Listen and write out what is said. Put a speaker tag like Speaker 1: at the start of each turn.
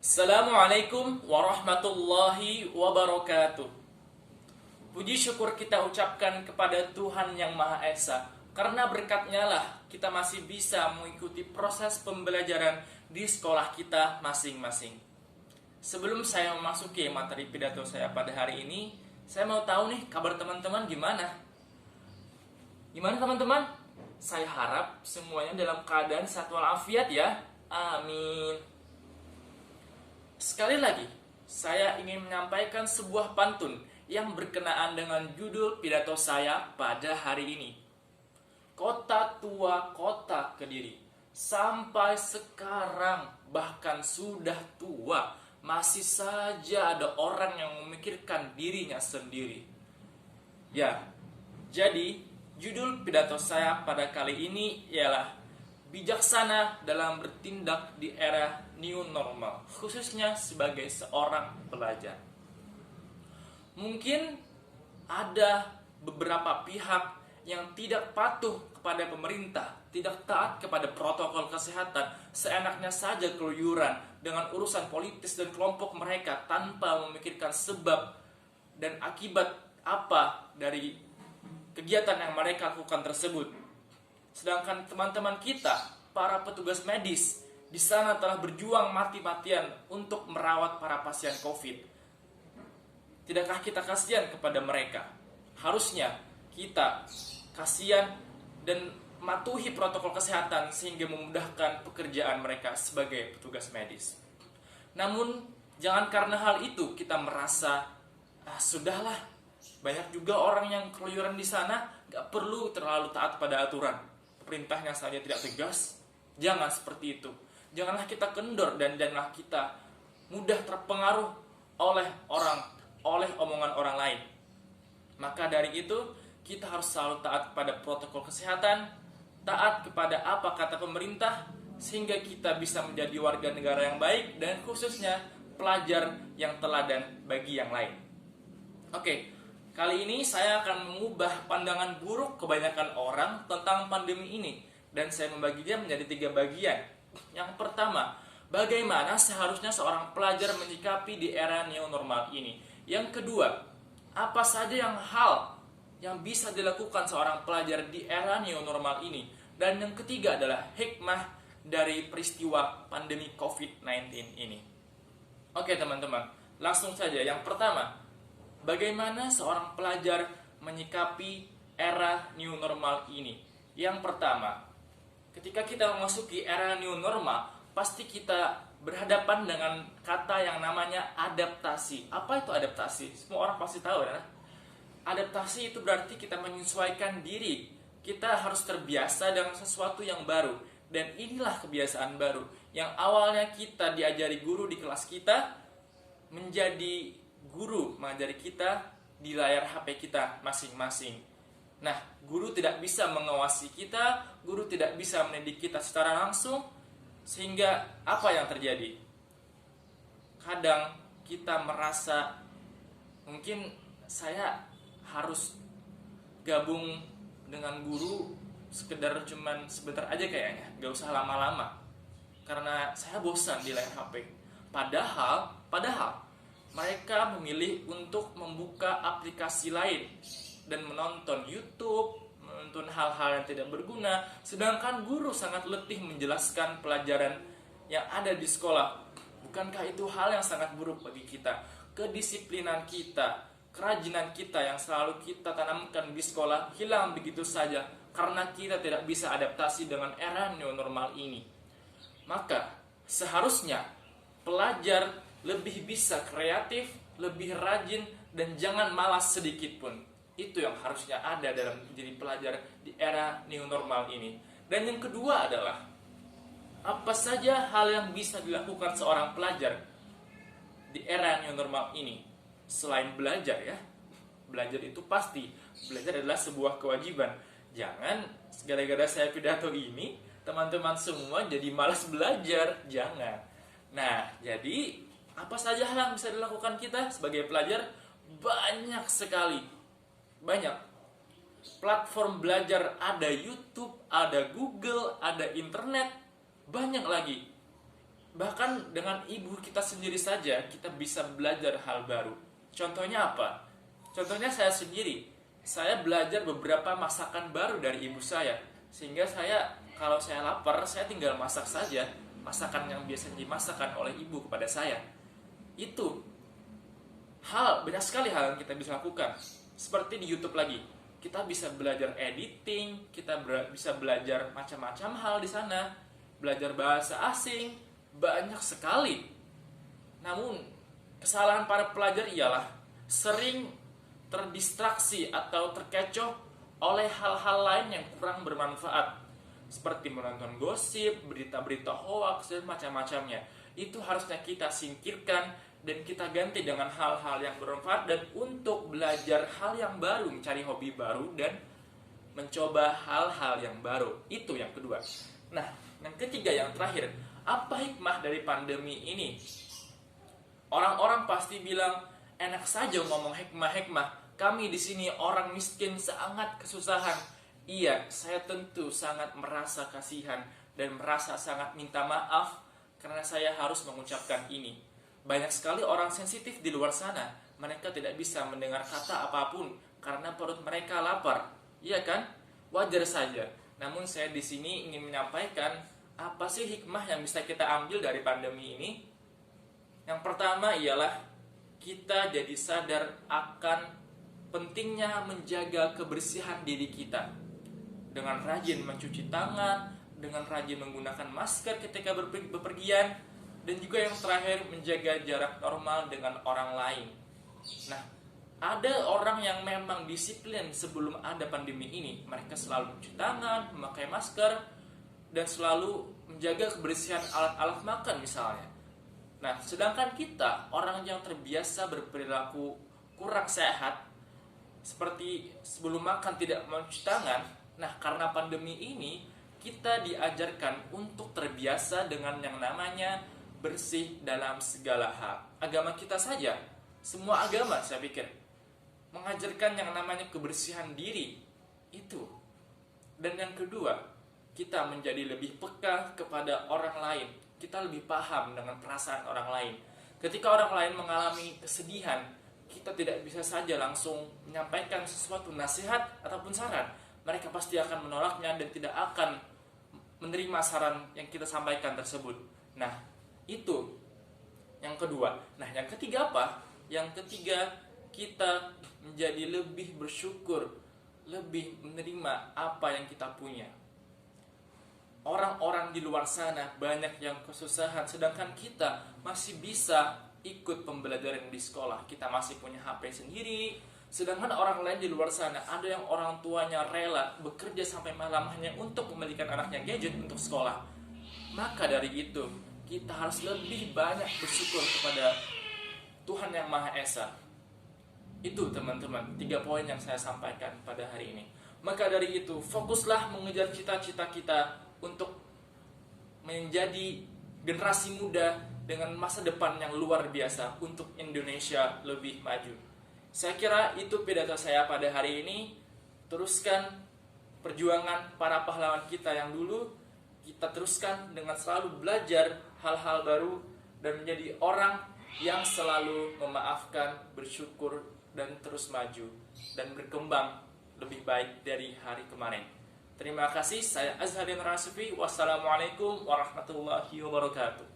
Speaker 1: Assalamualaikum warahmatullahi wabarakatuh. Puji syukur kita ucapkan kepada Tuhan Yang Maha Esa, karena berkat-Nya lah kita masih bisa mengikuti proses pembelajaran di sekolah kita masing-masing. Sebelum saya memasuki materi pidato saya pada hari ini, saya mau tahu nih kabar teman-teman gimana? Gimana teman-teman? Saya harap semuanya dalam keadaan sehat walafiat ya. Amin. Sekali lagi, saya ingin menyampaikan sebuah pantun yang berkenaan dengan judul pidato saya pada hari ini. Kota tua, kota Kediri, sampai sekarang bahkan sudah tua, masih saja ada orang yang memikirkan dirinya sendiri. Ya, jadi judul pidato saya pada kali ini ialah bijaksana dalam bertindak di era new normal, khususnya sebagai seorang pelajar. Mungkin ada beberapa pihak yang tidak patuh kepada pemerintah, tidak taat kepada protokol kesehatan, seenaknya saja keluyuran dengan urusan politis dan kelompok mereka tanpa memikirkan sebab dan akibat apa dari kegiatan yang mereka lakukan tersebut. Sedangkan teman-teman kita, para petugas medis, di sana telah berjuang mati-matian untuk merawat para pasien COVID. Tidakkah kita kasihan kepada mereka? Harusnya kita kasihan dan mematuhi protokol kesehatan sehingga memudahkan pekerjaan mereka sebagai petugas medis. Namun, jangan karena hal itu kita merasa, sudahlah, banyak juga orang yang keluyuran di sana, gak perlu terlalu taat pada aturan. Perintahnya saja tidak tegas. Jangan seperti itu. Janganlah kita kendor dan janganlah kita mudah terpengaruh oleh omongan orang lain. Maka dari itu kita harus selalu taat kepada protokol kesehatan, taat kepada apa kata pemerintah, sehingga kita bisa menjadi warga negara yang baik dan khususnya pelajar yang teladan bagi yang lain. Oke. Kali ini saya akan mengubah pandangan buruk kebanyakan orang tentang pandemi ini, dan saya membaginya menjadi 3 bagian. Yang pertama, bagaimana seharusnya seorang pelajar menyikapi di era new normal ini. Yang kedua, apa saja hal yang bisa dilakukan seorang pelajar di era new normal ini. Dan yang ketiga adalah hikmah dari peristiwa pandemi COVID-19 ini. Oke teman-teman, langsung saja. Yang pertama, bagaimana seorang pelajar menyikapi era new normal ini? Yang pertama, ketika kita memasuki era new normal, pasti kita berhadapan dengan kata yang namanya adaptasi. Apa itu adaptasi? Semua orang pasti tahu ya. Adaptasi itu berarti kita menyesuaikan diri. Kita harus terbiasa dengan sesuatu yang baru. Dan inilah kebiasaan baru yang awalnya kita diajari guru di kelas kita, menjadi guru mengajari kita di layar HP kita masing-masing. Nah, guru tidak bisa mengawasi kita, guru tidak bisa mendidik kita secara langsung, sehingga apa yang terjadi? Kadang kita merasa mungkin saya harus gabung dengan guru sekedar cuman sebentar aja kayaknya, gak usah lama-lama, karena saya bosan di layar HP. Padahal mereka memilih untuk membuka aplikasi lain dan menonton YouTube, menonton hal-hal yang tidak berguna, sedangkan guru sangat letih menjelaskan pelajaran yang ada di sekolah. Bukankah itu hal yang sangat buruk bagi kita? Kedisiplinan kita, kerajinan kita yang selalu kita tanamkan di sekolah hilang begitu saja karena kita tidak bisa adaptasi dengan era new normal ini. Maka seharusnya pelajar lebih bisa kreatif, lebih rajin, dan jangan malas sedikit pun. Itu yang harusnya ada dalam menjadi pelajar di era new normal ini. Dan yang kedua adalah, apa saja hal yang bisa dilakukan seorang pelajar di era new normal ini? Selain belajar ya, belajar itu pasti, belajar adalah sebuah kewajiban. Jangan gara-gara saya pidato ini, teman-teman semua jadi malas belajar, jangan. Nah, jadi apa saja hal yang bisa dilakukan kita sebagai pelajar? Banyak sekali. Banyak. Platform belajar ada YouTube, ada Google, ada internet. Banyak lagi. Bahkan dengan ibu kita sendiri saja kita bisa belajar hal baru. Contohnya apa? Contohnya saya sendiri. Saya belajar beberapa masakan baru dari ibu saya. Sehingga kalau saya lapar, saya tinggal masak saja masakan yang biasanya dimasakan oleh ibu kepada saya. Itu banyak sekali hal yang kita bisa lakukan. Seperti di YouTube lagi, kita bisa belajar editing, kita bisa belajar macam-macam hal di sana, belajar bahasa asing, banyak sekali. Namun kesalahan para pelajar ialah sering terdistraksi atau terkecoh oleh hal-hal lain yang kurang bermanfaat, seperti menonton gosip, berita-berita hoax, dan macam-macamnya. Itu harusnya kita singkirkan dan kita ganti dengan hal-hal yang bermanfaat, dan untuk belajar hal yang baru, mencari hobi baru, dan mencoba hal-hal yang baru. Itu yang kedua. Nah, yang ketiga, yang terakhir, apa hikmah dari pandemi ini? Orang-orang pasti bilang, enak saja ngomong hikmah-hikmah. Kami di sini orang miskin sangat kesusahan. Iya, saya tentu sangat merasa kasihan dan merasa sangat minta maaf karena saya harus mengucapkan ini. Banyak sekali orang sensitif di luar sana. Mereka tidak bisa mendengar kata apapun karena perut mereka lapar. Iya kan? Wajar saja. Namun saya di sini ingin menyampaikan apa sih hikmah yang bisa kita ambil dari pandemi ini? Yang pertama ialah kita jadi sadar akan pentingnya menjaga kebersihan diri kita. Dengan rajin mencuci tangan, dengan rajin menggunakan masker ketika bepergian, dan juga yang terakhir menjaga jarak normal dengan orang lain. Nah, ada orang yang memang disiplin sebelum ada pandemi ini. Mereka selalu mencuci tangan, memakai masker, dan selalu menjaga kebersihan alat-alat makan misalnya. Nah, sedangkan kita, orang yang terbiasa berperilaku kurang sehat, seperti sebelum makan tidak mencuci tangan. Nah, karena pandemi ini, kita diajarkan untuk terbiasa dengan yang namanya bersih dalam segala hal. Agama kita saja, semua agama saya pikir, mengajarkan yang namanya kebersihan diri. Itu. Dan yang kedua, kita menjadi lebih peka kepada orang lain. Kita lebih paham dengan perasaan orang lain. Ketika orang lain mengalami kesedihan, kita tidak bisa saja langsung menyampaikan sesuatu nasihat ataupun saran. Mereka pasti akan menolaknya dan tidak akan menerima saran yang kita sampaikan tersebut. Nah, itu yang kedua. Nah, yang ketiga apa? Yang ketiga, kita menjadi lebih bersyukur, lebih menerima apa yang kita punya. Orang-orang di luar sana banyak yang kesusahan, sedangkan kita masih bisa ikut pembelajaran di sekolah. Kita masih punya HP sendiri, sedangkan orang lain di luar sana, ada yang orang tuanya rela bekerja sampai malam hanya untuk membelikan anaknya gadget untuk sekolah. Maka dari itu, kita harus lebih banyak bersyukur kepada Tuhan Yang Maha Esa. Itu teman-teman, 3 poin yang saya sampaikan pada hari ini. Maka dari itu, fokuslah mengejar cita-cita kita untuk menjadi generasi muda dengan masa depan yang luar biasa untuk Indonesia lebih maju. Saya kira itu pidato saya pada hari ini. Teruskan perjuangan para pahlawan kita yang dulu. Kita teruskan dengan selalu belajar hal-hal baru dan menjadi orang yang selalu memaafkan, bersyukur, dan terus maju dan berkembang lebih baik dari hari kemarin. Terima kasih, saya Azharin Rasufi. Wassalamualaikum warahmatullahi wabarakatuh.